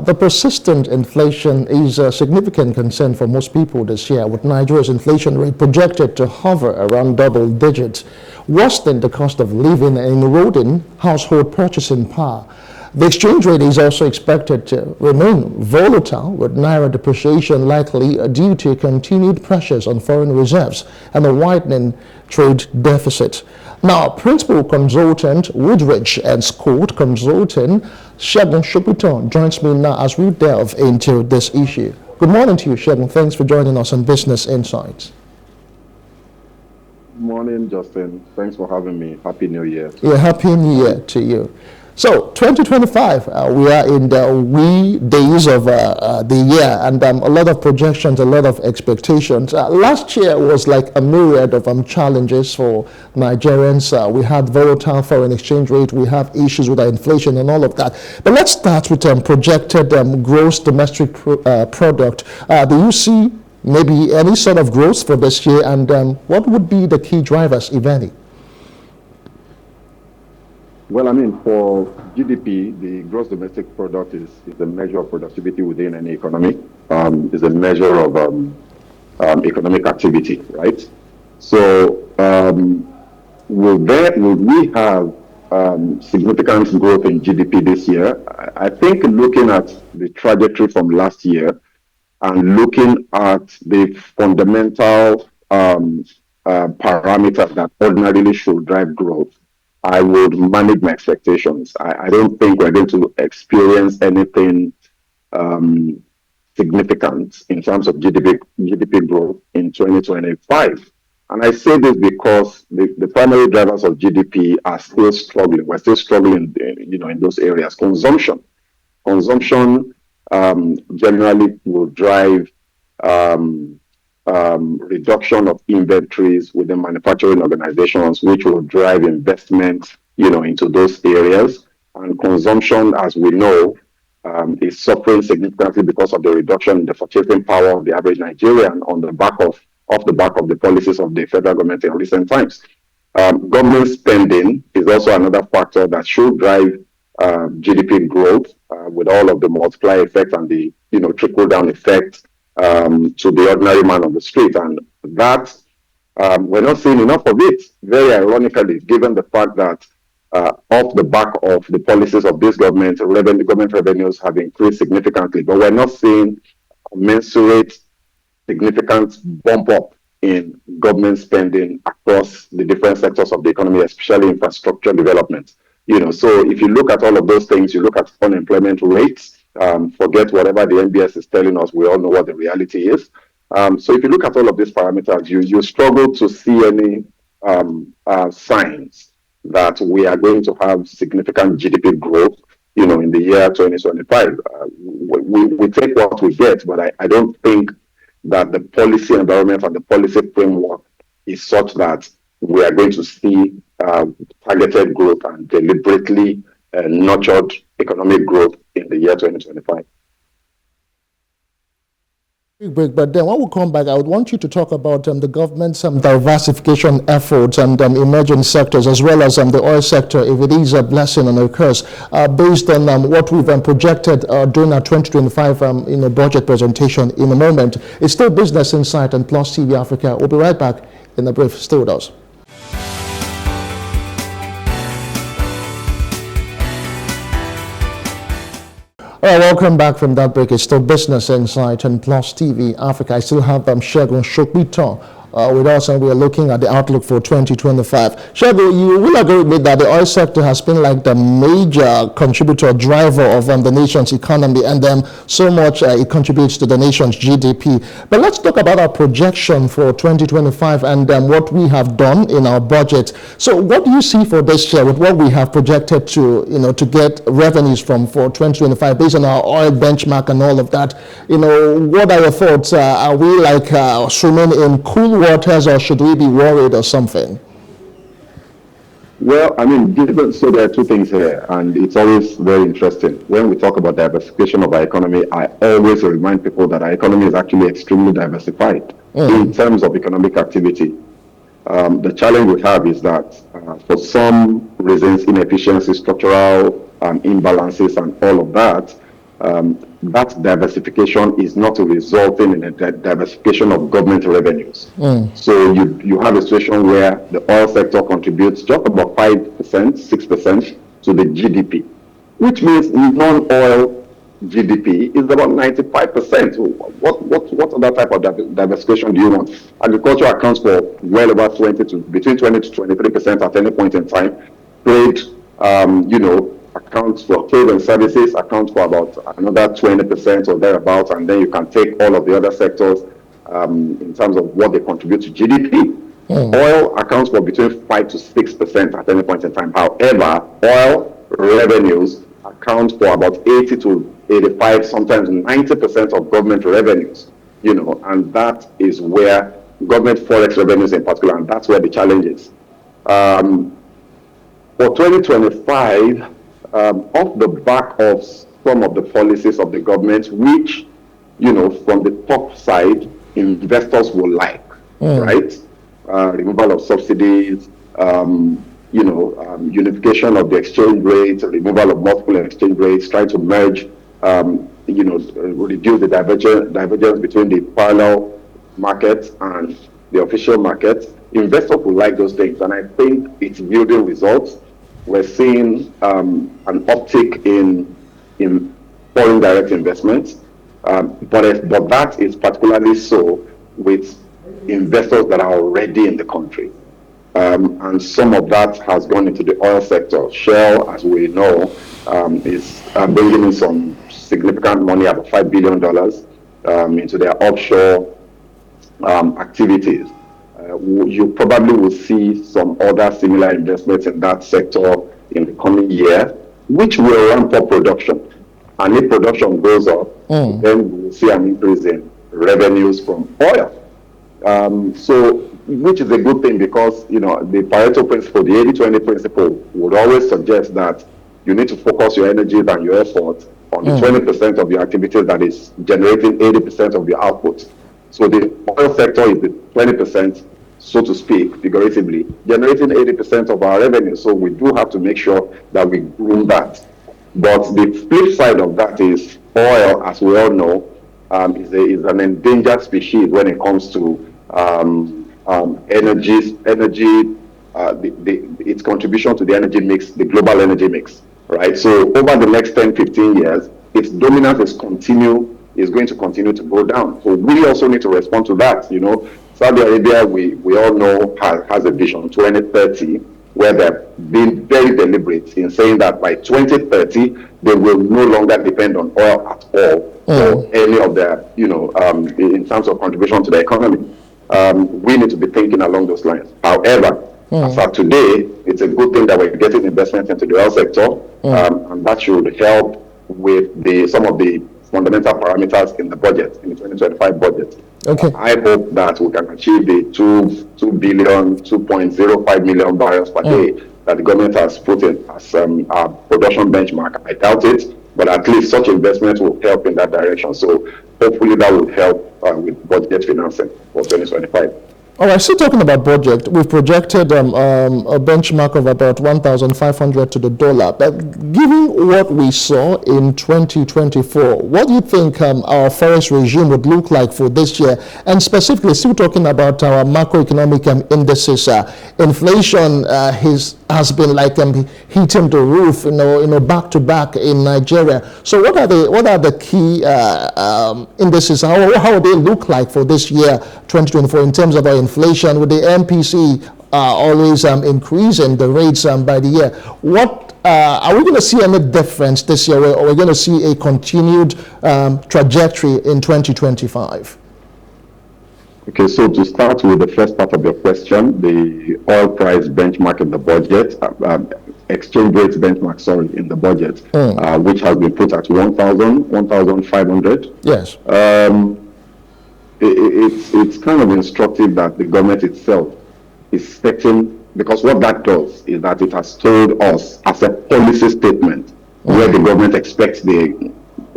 the persistent inflation is a significant concern for most people this year, with Nigeria's inflation rate projected to hover around double digits, worsening the cost of living and eroding household purchasing power. The exchange rate is also expected to remain volatile, with naira depreciation likely due to continued pressures on foreign reserves and a widening trade deficit. Now, Principal Consultant Woodridge and Scott Consulting Segun Shobuton joins me now as we delve into this issue. Good morning to you, Segun. Thanks for joining us on Business Insights. Good morning, Justin. Thanks for having me. Happy New Year. Yeah, Happy New Year to you. So 2025, we are in the wee days of the year, and a lot of projections, a lot of expectations. Last year was like a myriad of challenges for Nigerians. We had volatile foreign exchange rate, we have issues with our inflation and all of that. But let's start with projected gross domestic product. Do you see maybe any sort of growth for this year, and what would be the key drivers, if any? Well, I mean, for GDP, the gross domestic product is a measure of productivity within any economy. Is a measure of economic activity, right? So, will we have significant growth in GDP this year? I think looking at the trajectory from last year and looking at the fundamental parameters that ordinarily should drive growth, I would manage my expectations. I don't think we're going to experience anything significant in terms of GDP growth in 2025. And I say this because the primary drivers of GDP are still struggling. We're still struggling, in those areas. Consumption generally will drive reduction of inventories within manufacturing organizations, which will drive investment, into those areas. And consumption, as we know, is suffering significantly because of the reduction in the purchasing power of the average Nigerian on the back of the policies of the federal government in recent times. Government spending is also another factor that should drive GDP growth with all of the multiplier effect and the trickle down effect to the ordinary man on the street. And that we're not seeing enough of it, very ironically, given the fact that off the back of the policies of this government, government revenues have increased significantly, but we're not seeing commensurate significant bump up in government spending across the different sectors of the economy, especially infrastructure development. So if you look at all of those things, you look at unemployment rates, forget whatever the NBS is telling us, we all know what the reality is. So if you look at all of these parameters, you struggle to see any signs that we are going to have significant GDP growth, in the year 2025. We take what we get, but I don't think that the policy environment and the policy framework is such that we are going to see targeted growth and deliberately nurtured economic growth in the year 2025. Break, but then when we come back, I would want you to talk about the government's diversification efforts and emerging sectors, as well as the oil sector, if it is a blessing and a curse, based on what we've projected during our 2025 budget presentation in a moment. It's still Business Insight and Plus TV Africa. We'll be right back in a brief. Stay with us. All right, welcome back from that break. It's still Business Insight and Plus TV Africa. I still have Segun Shobuton with us, and we are looking at the outlook for 2025. Segun, you will agree with me that the oil sector has been like the major contributor, driver of the nation's economy, and so much it contributes to the nation's GDP. But let's talk about our projection for 2025 and what we have done in our budget. So what do you see for this year with what we have projected to get revenues for 2025 based on our oil benchmark and all of that? What are your thoughts? Are we like swimming in cool waters, or should we be worried or something? Well, I mean, so there are two things here, and it's always very interesting. When we talk about diversification of our economy, I always remind people that our economy is actually extremely diversified in terms of economic activity. The challenge we have is that for some reasons, inefficiency, structural imbalances, and all of that, that diversification is not resulting in a diversification of government revenues. So you have a situation where the oil sector contributes just about 5%, 6% to the GDP, which means non-oil GDP is about 95%. What other type of diversification do you want? Agriculture accounts for well over between 20 to 23% at any point in time. Trade, accounts for trade and services accounts for about another 20% or thereabouts, and then you can take all of the other sectors in terms of what they contribute to GDP. Oil accounts for between 5 to 6% at any point in time. However, oil revenues account for about 80 to 85, sometimes 90% of government revenues, and that is where government forex revenues in particular, and that's where the challenge is. For 2025, off the back of some of the policies of the government, which, from the top side, investors will like, right? Removal of subsidies, unification of the exchange rates, removal of multiple exchange rates, trying to merge, reduce the divergence between the parallel markets and the official markets. Investors will like those things, and I think it's yielding results. We're seeing an uptick in foreign direct investments, but that is particularly so with investors that are already in the country. And some of that has gone into the oil sector. Shell, as we know, is bringing in some significant money, about $5 billion, into their offshore activities. You probably will see some other similar investments in that sector in the coming year, which will ramp up production. And if production goes up, then we will see an increase in revenues from oil. Which is a good thing, because the Pareto principle, the 80-20 principle, would always suggest that you need to focus your energies and your efforts on the 20% of your activities that is generating 80% of your output. So the oil sector is the 20%, so to speak, figuratively, generating 80% of our revenue. So we do have to make sure that we groom that. But the flip side of that is oil, as we all know, is an endangered species when it comes to energy, its contribution to the energy mix, the global energy mix, right? So over the next 10, 15 years, its dominance is going to continue to go down. So we also need to respond to that. Saudi Arabia, we all know, has a vision 2030, where they're being very deliberate in saying that by 2030, they will no longer depend on oil at all for any of their, in terms of contribution to the economy. We need to be thinking along those lines. However, as of today, it's a good thing that we're getting investment into the oil sector, and that should help with some of the fundamental parameters in the budget, in the 2025 budget. Okay. I hope that we can achieve the 2.05 million barrels per day that the government has put in as a production benchmark. I doubt it, but at least such investment will help in that direction. So hopefully that will help with budget financing for 2025. All right, still talking about budget, we've projected a benchmark of about 1,500 to the dollar. But given what we saw in 2024, what do you think our forex regime would look like for this year? And specifically, still talking about our macroeconomic indices, inflation has been like hitting the roof, back to back in Nigeria. So what are the key indices? How would they look like for this year, 2024, in terms of our inflation, with the MPC always increasing the rates by the year? What are we going to see any difference this year, or are we going to see a continued trajectory in 2025? Okay, so to start with the first part of your question, the oil price benchmark in the budget, exchange rates benchmark, in the budget, which has been put at 1,500. Yes. It's kind of instructive that the government itself is setting, because what that does is that it has told us as a policy statement where the government expects the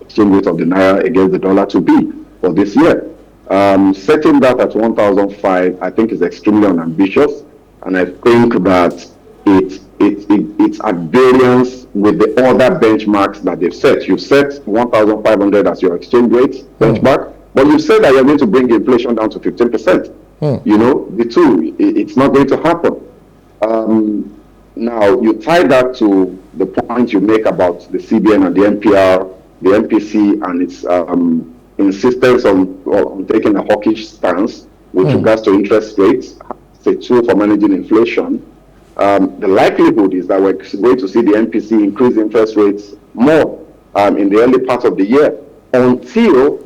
exchange rate of the naira against the dollar to be for this year. Setting that at 1,005, I think, is extremely unambitious, and I think that it's at variance with the other benchmarks that they've set. You've set 1,500 as your exchange rate benchmark, but you said that you're going to bring inflation down to 15%. You know, the two, it's not going to happen. Now, you tie that to the point you make about the CBN and the NPR, the MPC, and its insistence on taking a hawkish stance with regards to interest rates, it's a tool for managing inflation. The likelihood is that we're going to see the MPC increase interest rates more in the early part of the year until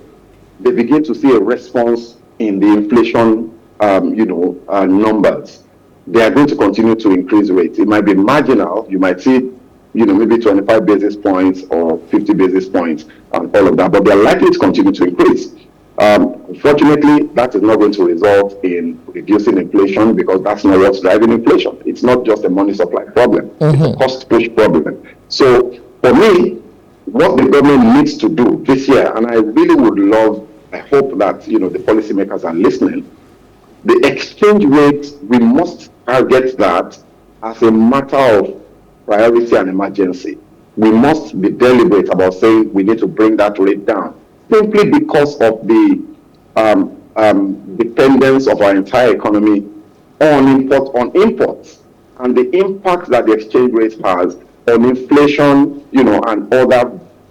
they begin to see a response in the inflation numbers. They are going to continue to increase rates. It might be marginal. You might see, maybe 25 basis points or 50 basis points and all of that, but they are likely to continue to increase. Unfortunately, that is not going to result in reducing inflation because that's not what's driving inflation. It's not just a money supply problem. It's a cost push problem. So for me, what the government needs to do this year, and I really would love, I hope that, the policymakers are listening, the exchange rate, we must target that as a matter of priority and emergency. We must be deliberate about saying we need to bring that rate down, simply because of the dependence of our entire economy on imports, and the impact that the exchange rate has on inflation, and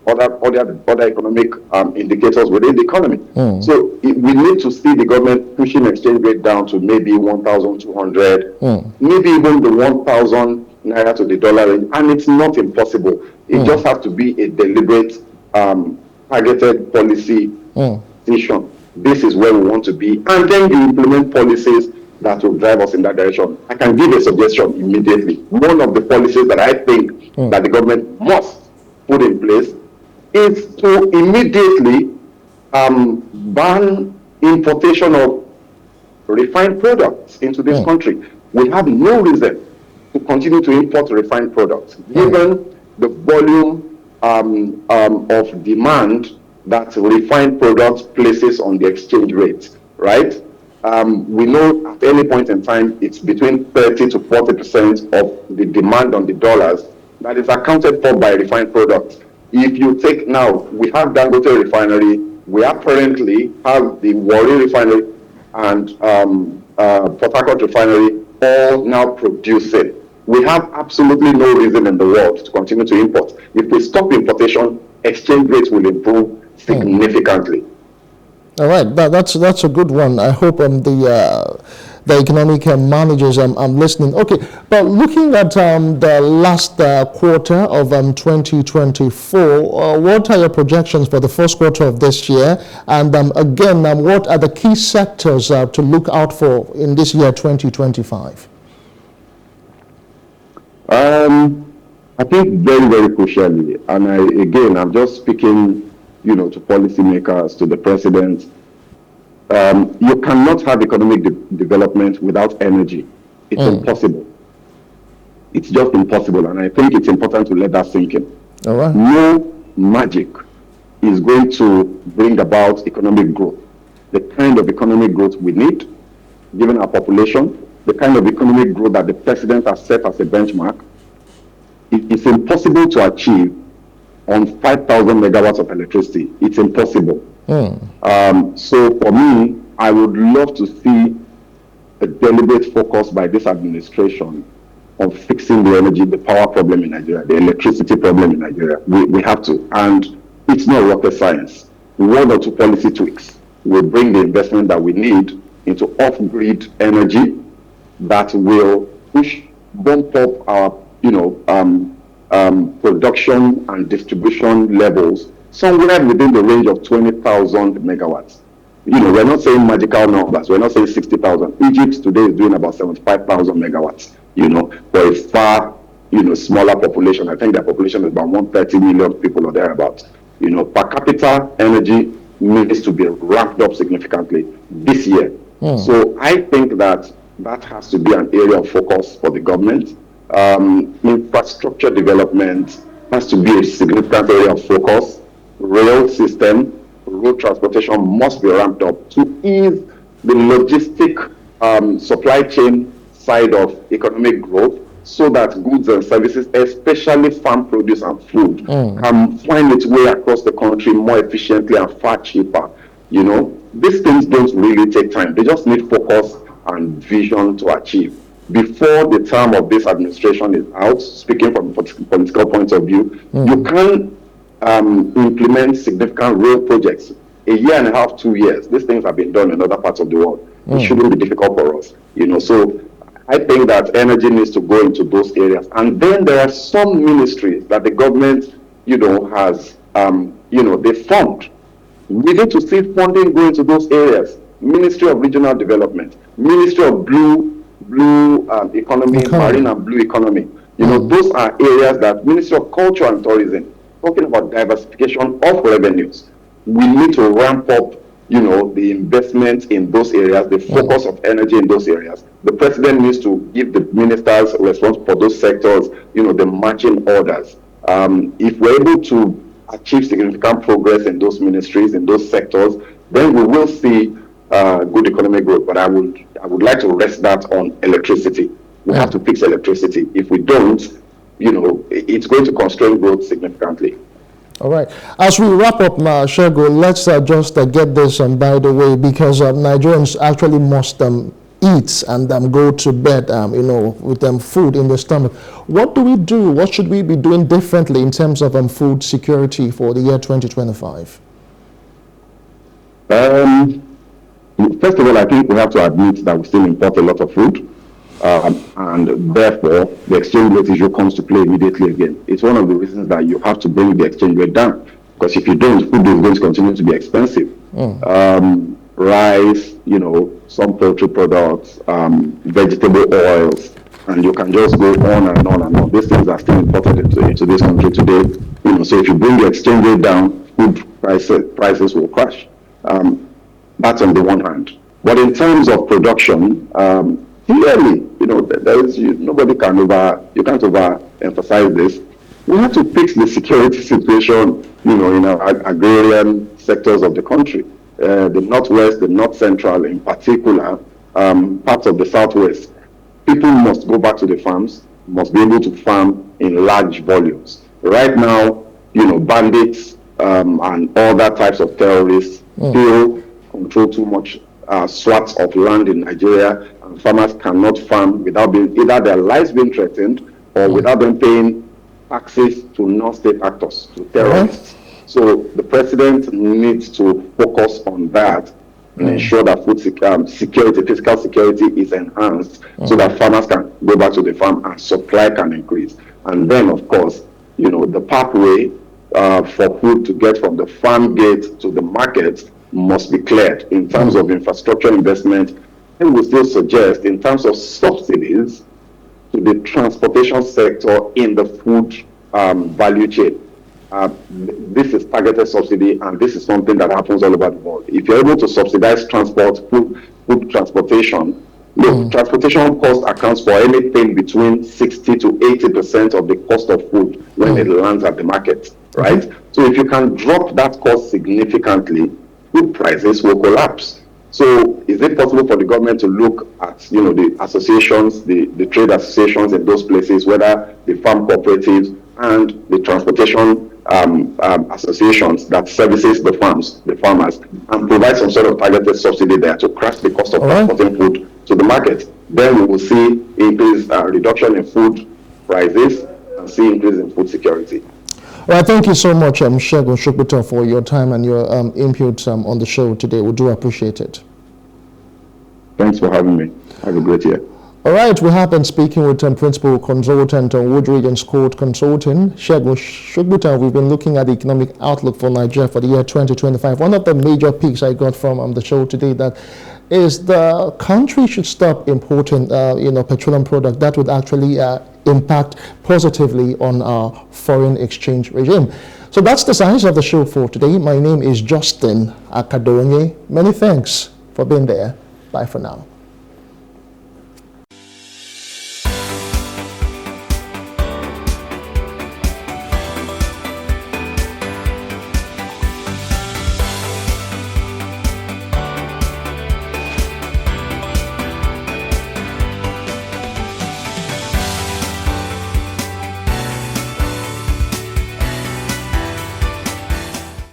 other economic indicators within the economy. So we need to see the government pushing exchange rate down to maybe 1,200, maybe even the 1,000 naira to the dollar range, and it's not impossible. It just has to be a deliberate, targeted policy decision. This is where we want to be, and then you implement policies that will drive us in that direction. I can give a suggestion immediately. One of the policies that I think that the government must put in place is to immediately ban importation of refined products into this country. We have no reason to continue to import refined products, given the volume of demand that refined products places on the exchange rate, right? We know at any point in time, it's between 30 to 40% of the demand on the dollars that is accounted for by refined products. If you take now, we have Dangote refinery, we apparently have the Warri refinery and Port Harcourt refinery all now producing. We have absolutely no reason in the world to continue to import. If we stop importation, exchange rates will improve significantly. All right, that's a good one. I hope the economic managers I'm listening. Okay, but looking at the last quarter of 2024, what are your projections for the first quarter of this year? And again, what are the key sectors to look out for in this year 2025? I think very, very crucially, and I'm just speaking, to policymakers, to the president. You cannot have economic development without energy. It's impossible. It's just impossible, and I think it's important to let that sink in. All right. No magic is going to bring about economic growth. The kind of economic growth we need, given our population, the kind of economic growth that the president has set as a benchmark, it's impossible to achieve on 5,000 megawatts of electricity. It's impossible. So for me, I would love to see a deliberate focus by this administration on fixing the power problem in Nigeria, the electricity problem in Nigeria. We have to, and it's not rocket science. One or two policy tweaks will bring the investment that we need into off-grid energy that will bump up our, production and distribution levels somewhere within the range of 20,000 megawatts. We're not saying magical numbers. We're not saying 60,000. Egypt today is doing about 75,000 megawatts, for a far, smaller population. I think their population is about 130 million people or thereabouts. Per capita energy needs to be ramped up significantly this year. So I think that has to be an area of focus for the government. Infrastructure development has to be a significant area of focus. Rail system, road transportation must be ramped up to ease the logistic supply chain side of economic growth so that goods and services, especially farm produce and food, can find its way across the country more efficiently and far cheaper. These things don't really take time. They just need focus and vision to achieve. Before the term of this administration is out, speaking from a political point of view, you can implement significant real projects. A year and a half, 2 years. These things have been done in other parts of the world. It shouldn't be difficult for us. So I think that energy needs to go into those areas. And then there are some ministries that the government, has, they fund. We need to see funding go into those areas. Ministry of Regional Development, Ministry of Blue Economy, Marine and Blue Economy. Those are areas that Ministry of Culture and Tourism, talking about diversification of revenues. We need to ramp up, the investment in those areas, the focus of energy in those areas. The president needs to give the ministers responsible for those sectors, the matching orders. If we're able to achieve significant progress in those ministries, in those sectors, then we will see good economic growth. But I would like to rest that on electricity. We have to fix electricity. If we don't, it's going to constrain growth significantly. All right. As we wrap up, Shego, let's just get this by the way, because Nigerians actually must eat and go to bed, with food in their stomach. What do we do? What should we be doing differently in terms of food security for the year 2025? First of all, I think we have to admit that we still import a lot of food. And therefore, the exchange rate issue comes to play immediately again. It's one of the reasons that you have to bring the exchange rate down. Because if you don't, food is going to continue to be expensive. Rice, some poultry products, vegetable oils, and you can just go on and on and on. These things are still imported into this country today. So if you bring the exchange rate down, food prices will crash. That's on the one hand. But in terms of production, clearly, nobody can you can't overemphasize this. We have to fix the security situation, in our agrarian sectors of the country. The Northwest, the North Central in particular, parts of the Southwest. People must go back to the farms, must be able to farm in large volumes. Right now, bandits and other types of terrorists still control too much swaths of land in Nigeria, and farmers cannot farm without either their lives being threatened or without them paying taxes to non-state actors, to terrorists. So the president needs to focus on that and ensure that food security, physical security is enhanced so that farmers can go back to the farm and supply can increase. And then, of course, the pathway for food to get from the farm gate to the market must be cleared in terms of infrastructure investment. And we still suggest in terms of subsidies to the transportation sector in the food value chain. This is targeted subsidy, and this is something that happens all over the world. If you're able to subsidize food transportation, look, transportation cost accounts for anything between 60 to 80% of the cost of food when it lands at the market, right? So if you can drop that cost significantly, food prices will collapse. So is it possible for the government to look at, the associations, the trade associations in those places, whether the farm cooperatives and the transportation associations that services the farmers, and provide some sort of targeted subsidy there to crash the cost of transporting food to the market? Then we will see reduction in food prices and see increase in food security. Well, thank you so much, Shego Shokbuto, for your time and your input on the show today. We do appreciate it. Thanks for having me. Have a great year. All right, we have been speaking with Principal Consultant on Wood Regions Court Consulting, Shego Shokbuto. We've been looking at the economic outlook for Nigeria for the year 2025. One of the major picks I got from the show today that is the country should stop importing, petroleum products. That would actually impact positively on our foreign exchange regime. So that's the size of the show for today. My name is Justin Akadonye. Many thanks for being there. Bye for now.